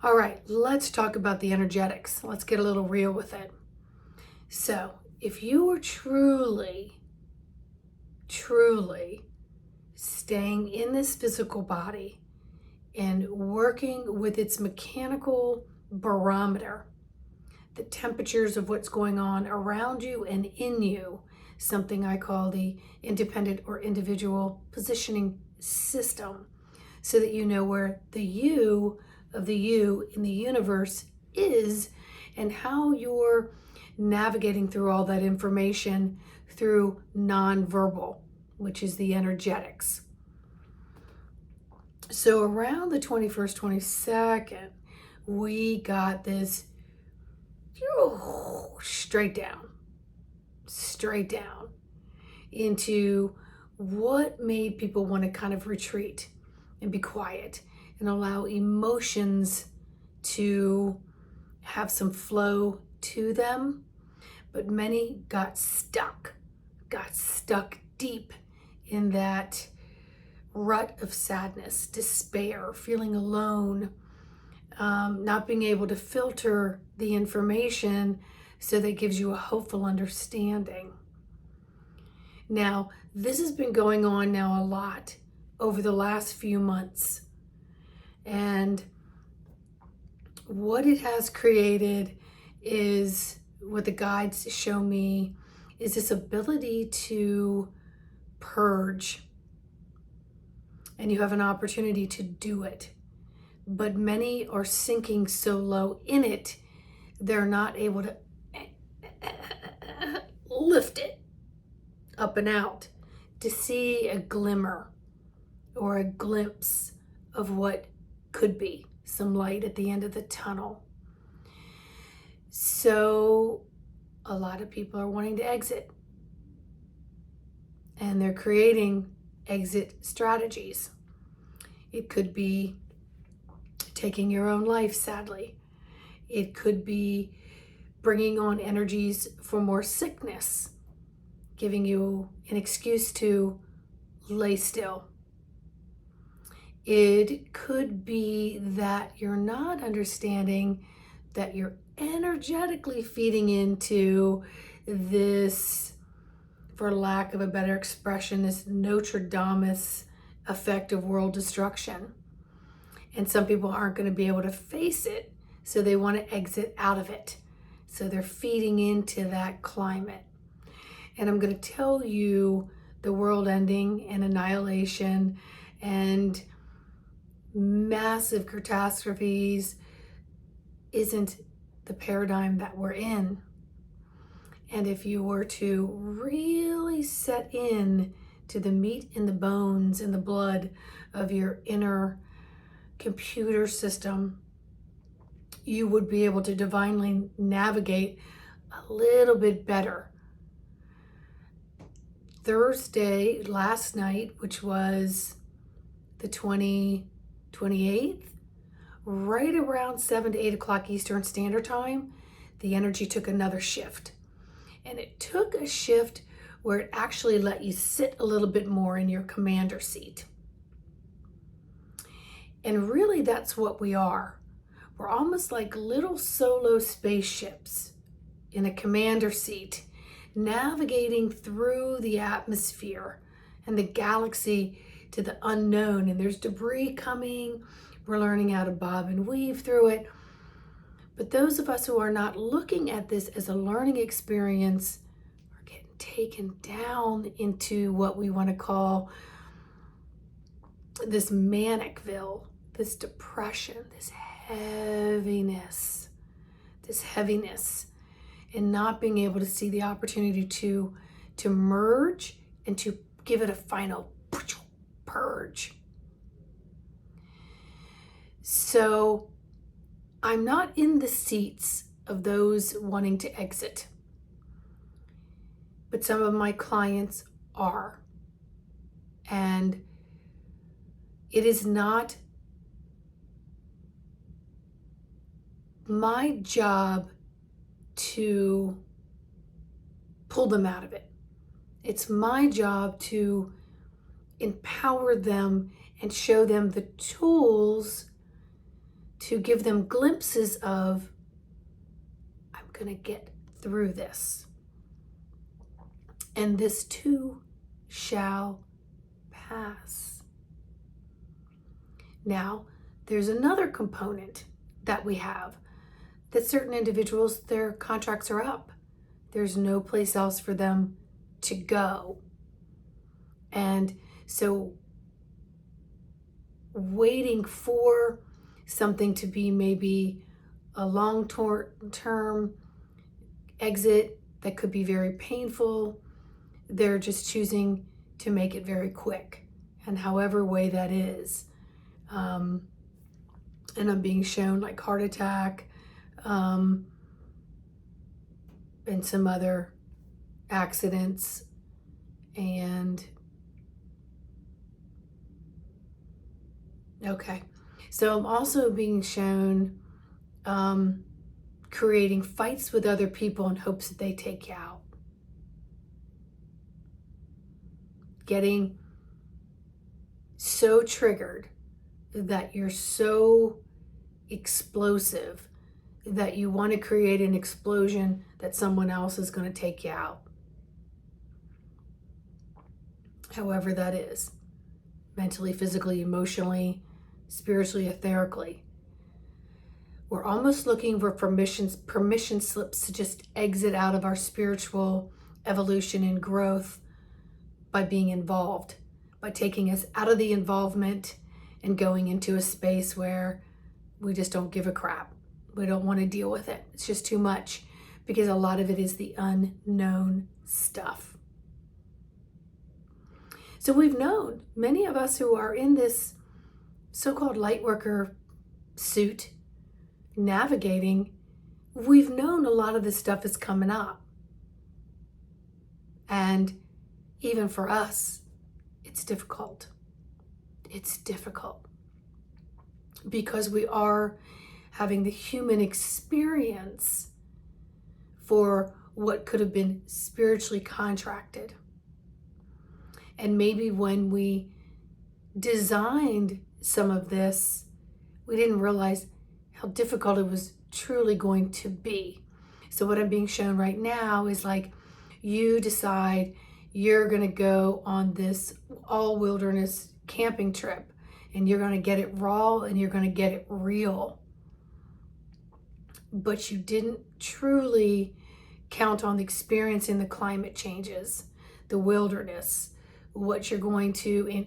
All right, let's talk about the energetics. Let's get a little real with it. So, if you are truly staying in this physical body and working with its mechanical barometer, the temperatures of what's going on around you and in you, something I call the independent or individual positioning system, so that you know where the you of the you in the universe is and how you're navigating through all that information through nonverbal, which is the energetics. So around the 21st, 22nd, we got this straight down into what made people want to kind of retreat and be quiet and allow emotions to have some flow to them. But many got stuck deep in that rut of sadness, despair, feeling alone, not being able to filter the information so that gives you a hopeful understanding. Now, this has been going on now a lot over the last few months. And what it has created is, what the guides show me, is this ability to purge. And you have an opportunity to do it. But many are sinking so low in it, they're not able to lift it up and out to see a glimmer or a glimpse of what could be some light at the end of the tunnel. So a lot of people are wanting to exit, and they're creating exit strategies. It could be taking your own life, sadly. It could be bringing on energies for more sickness, giving you an excuse to lay still. It could be that you're not understanding that you're energetically feeding into this, for lack of a better expression, this Notre Dame effect of world destruction. And some people aren't going to be able to face it, so they want to exit out of it. So they're feeding into that climate. And I'm going to tell you, the world ending and annihilation and massive catastrophes isn't the paradigm that we're in. And if you were to really set in to the meat and the bones and the blood of your inner computer system, you would be able to divinely navigate a little bit better. Thursday, last night, which was the 28th, right around 7 to 8 o'clock Eastern Standard Time, the energy took another shift. And it took a shift where it actually let you sit a little bit more in your commander seat. And really, that's what we are. We're almost like little solo spaceships in a commander seat, navigating through the atmosphere and the galaxy to the unknown. And there's debris coming. We're learning how to bob and weave through it. But those of us who are not looking at this as a learning experience are getting taken down into what we want to call this manicville, this depression, this heaviness, and not being able to see the opportunity to merge and to give it a final purge. So I'm not in the seats of those wanting to exit, but some of my clients are. And it is not my job to pull them out of it. It's my job to empower them and show them the tools to give them glimpses of, I'm going to get through this. And this too shall pass. Now, there's another component that we have, that certain individuals, their contracts are up. There's no place else for them to go. And so waiting for something to be maybe a long-term exit that could be very painful, they're just choosing to make it very quick, and however way that is. And I'm being shown like heart attack, and some other accidents, and okay. So I'm also being shown creating fights with other people in hopes that they take you out. Getting so triggered that you're so explosive that you want to create an explosion that someone else is going to take you out. However that is. Mentally, physically, emotionally, spiritually, etherically. We're almost looking for permission slips to just exit out of our spiritual evolution and growth by being involved, by taking us out of the involvement and going into a space where we just don't give a crap. We don't want to deal with it. It's just too much, because a lot of it is the unknown stuff. So we've known, many of us who are in this so-called light worker suit, navigating, we've known a lot of this stuff is coming up. And even for us, it's difficult. It's difficult because we are having the human experience for what could have been spiritually contracted. And maybe when we designed some of this, we didn't realize how difficult it was truly going to be. So what I'm being shown right now is like, you decide you're going to go on this all wilderness camping trip, and you're going to get it raw and you're going to get it real. But you didn't truly count on the experience in the climate changes, the wilderness, what you're going to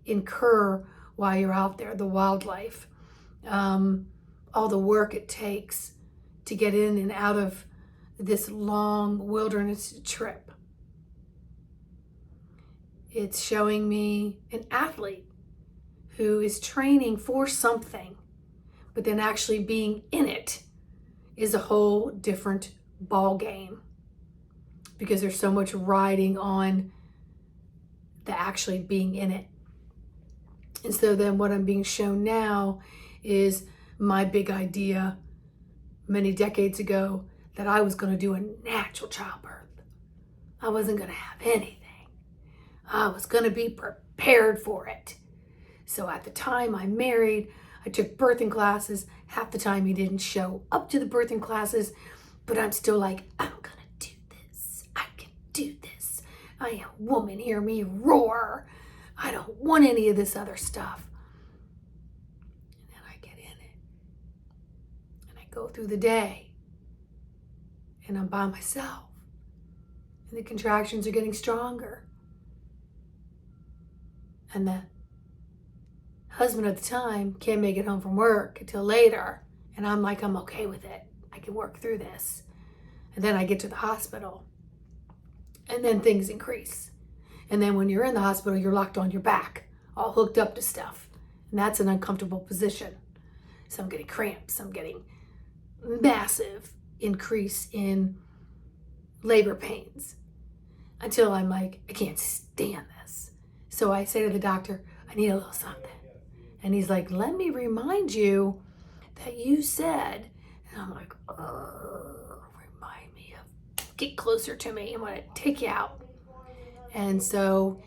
incur while you're out there, the wildlife, all the work it takes to get in and out of this long wilderness trip. It's showing me an athlete who is training for something, but then actually being in it is a whole different ball game, because there's so much riding on the actually being in it. And so then what I'm being shown now is my big idea many decades ago that I was going to do a natural childbirth. I wasn't going to have anything. I was going to be prepared for it. So at the time I married, I took birthing classes. Half the time he didn't show up to the birthing classes, but I'm still like, I'm going to do this. I can do this. I am a woman, hear me roar. I don't want any of this other stuff. And then I get in it. And I go through the day. And I'm by myself. And the contractions are getting stronger. And the husband at the time can't make it home from work until later. And I'm like, I'm okay with it. I can work through this. And then I get to the hospital. And then things increase. And then when you're in the hospital, you're locked on your back, all hooked up to stuff. And that's an uncomfortable position. So I'm getting cramps. I'm getting massive increase in labor pains until I'm like, I can't stand this. So I say to the doctor, I need a little something. And he's like, let me remind you that you said, and I'm like, remind me of, get closer to me. I'm gonna take you out. And so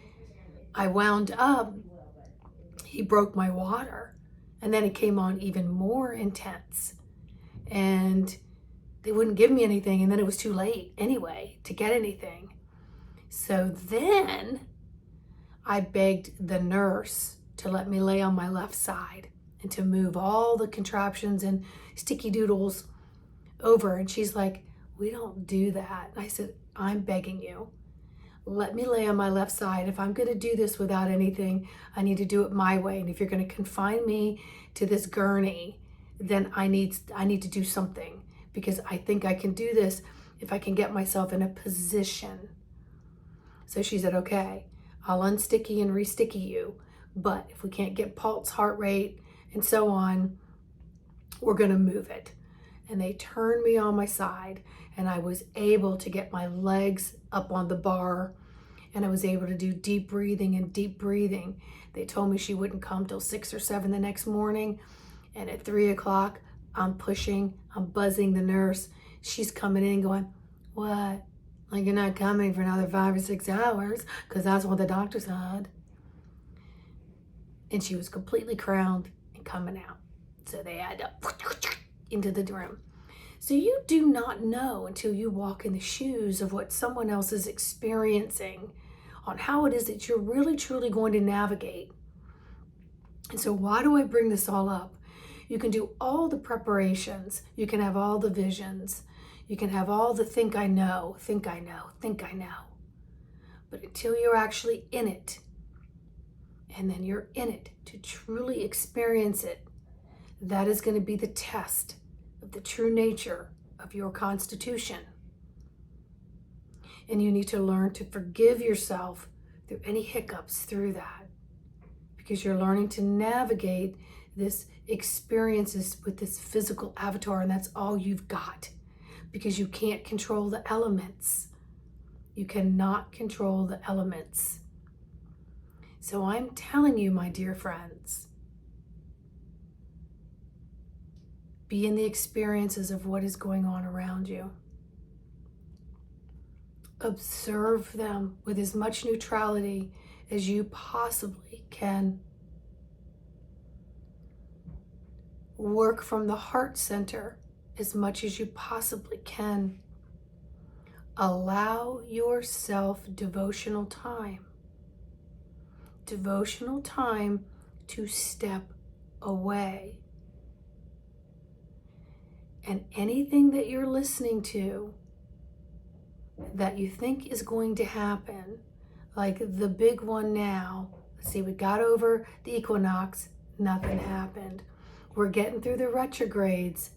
I wound up, he broke my water. And then it came on even more intense. And they wouldn't give me anything. And then it was too late anyway to get anything. So then I begged the nurse to let me lay on my left side and to move all the contraptions and sticky doodles over. And she's like, we don't do that. And I said, I'm begging you. Let me lay on my left side. If I'm going to do this without anything, I need to do it my way. And if you're going to confine me to this gurney, then I need to do something, because I think I can do this if I can get myself in a position. So she said, okay, I'll unsticky and resticky you. But if we can't get pulse, heart rate, and so on, we're going to move it. And they turned me on my side, and I was able to get my legs up on the bar, and I was able to do deep breathing and deep breathing. They told me she wouldn't come till 6 or 7 the next morning. And at 3 o'clock, I'm pushing, I'm buzzing the nurse. She's coming in going, what? Like, you're not coming for another 5 or 6 hours, because that's what the doctor said. And she was completely crowned and coming out. So they had to into the room. So you do not know until you walk in the shoes of what someone else is experiencing on how it is that you're really truly going to navigate. And so why do I bring this all up? You can do all the preparations. You can have all the visions. You can have all the think I know, think I know, think I know. But until you're actually in it, and then you're in it to truly experience it, that is going to be the test of the true nature of your constitution. And you need to learn to forgive yourself through any hiccups through that, because you're learning to navigate this experiences with this physical avatar, and that's all you've got, because you can't control the elements. You cannot control the elements. So I'm telling you, my dear friends, be in the experiences of what is going on around you. Observe them with as much neutrality as you possibly can. Work from the heart center as much as you possibly can. Allow yourself devotional time. Devotional time to step away. And anything that you're listening to that you think is going to happen, like the big one now, let's see, we got over the equinox, nothing happened. We're getting through the retrogrades,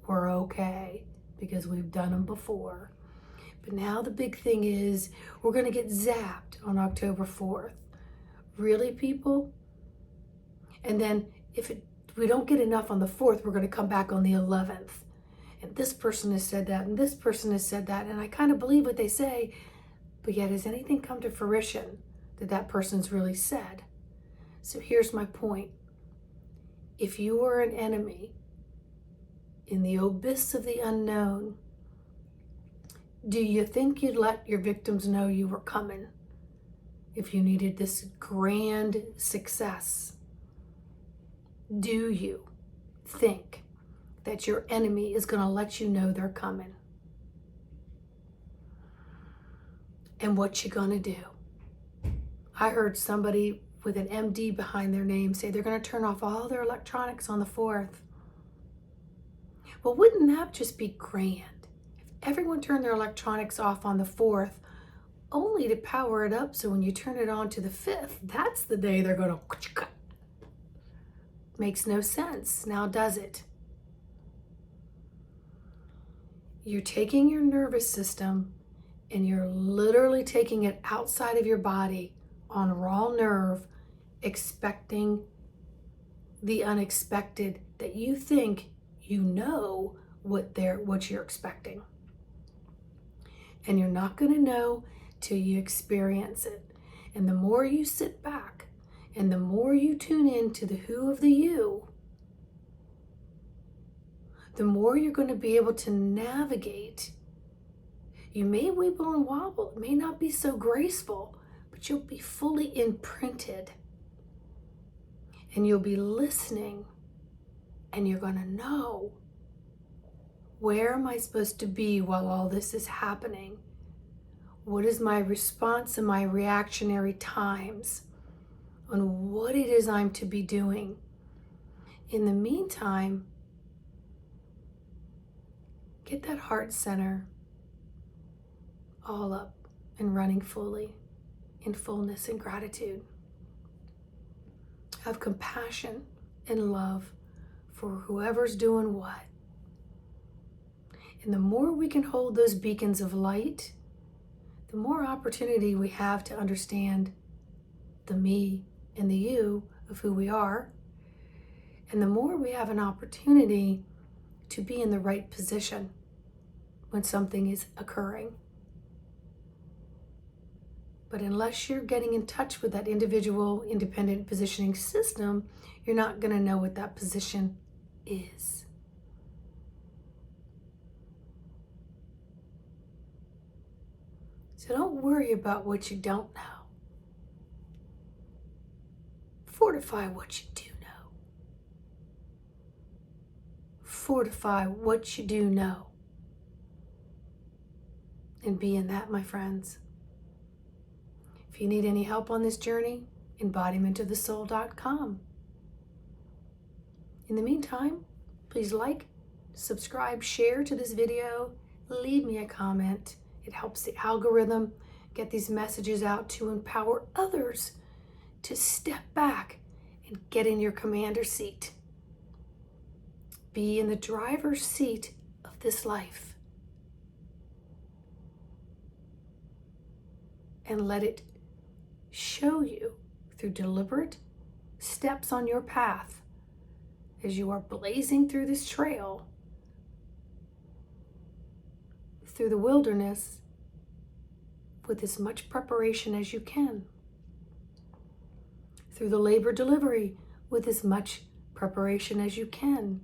we're okay, because we've done them before. But now the big thing is we're going to get zapped on October 4th. Really, people? And then if we don't get enough on the 4th, we're going to come back on the 11th. And this person has said that, and this person has said that, and I kind of believe what they say, but yet has anything come to fruition that that person's really said? So here's my point. If you were an enemy in the abyss of the unknown, do you think you'd let your victims know you were coming if you needed this grand success? Do you think that your enemy is going to let you know they're coming? And what you going to do? I heard somebody with an MD behind their name say they're going to turn off all their electronics on the 4th. Well, wouldn't that just be grand? If everyone turned their electronics off on the 4th, only to power it up so when you turn it on to the 5th, that's the day they're going to... Makes no sense, now does it? You're taking your nervous system and you're literally taking it outside of your body on raw nerve, expecting the unexpected, that you think you know what you're expecting. And you're not going to know till you experience it. And the more you sit back and the more you tune in to the who of the you, the more you're going to be able to navigate. You may wibble and wobble, it may not be so graceful, but you'll be fully imprinted. And you'll be listening And you're going to know, where am I supposed to be while all this is happening? What is my response and my reactionary times on what it is I'm to be doing? In the meantime, get that heart center all up and running fully in fullness and gratitude. Have compassion and love for whoever's doing what. And the more we can hold those beacons of light, the more opportunity we have to understand the me and the you of who we are. And the more we have an opportunity to be in the right position when something is occurring. But unless you're getting in touch with that individual independent positioning system, you're not going to know what that position is. So don't worry about what you don't know. Fortify what you do know. Fortify what you do know. And be in that, my friends. If you need any help on this journey, embodimentofthesoul.com. In the meantime, please like, subscribe, share to this video, leave me a comment. It helps the algorithm get these messages out to empower others to step back and get in your commander seat. Be in the driver's seat of this life. And let it show you through deliberate steps on your path as you are blazing through this trail, through the wilderness, with as much preparation as you can, through the labor delivery with as much preparation as you can.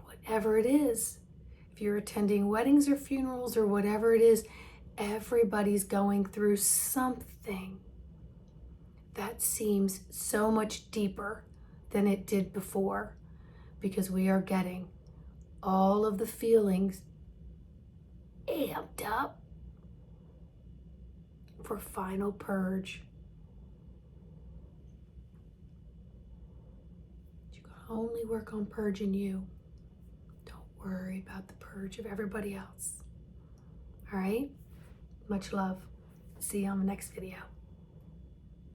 Whatever it is, if you're attending weddings or funerals or whatever it is, everybody's going through something that seems so much deeper than it did before, because we are getting all of the feelings amped up for final purge. You can only work on purging you. Don't worry about the purge of everybody else. All right? Much love. See you on the next video.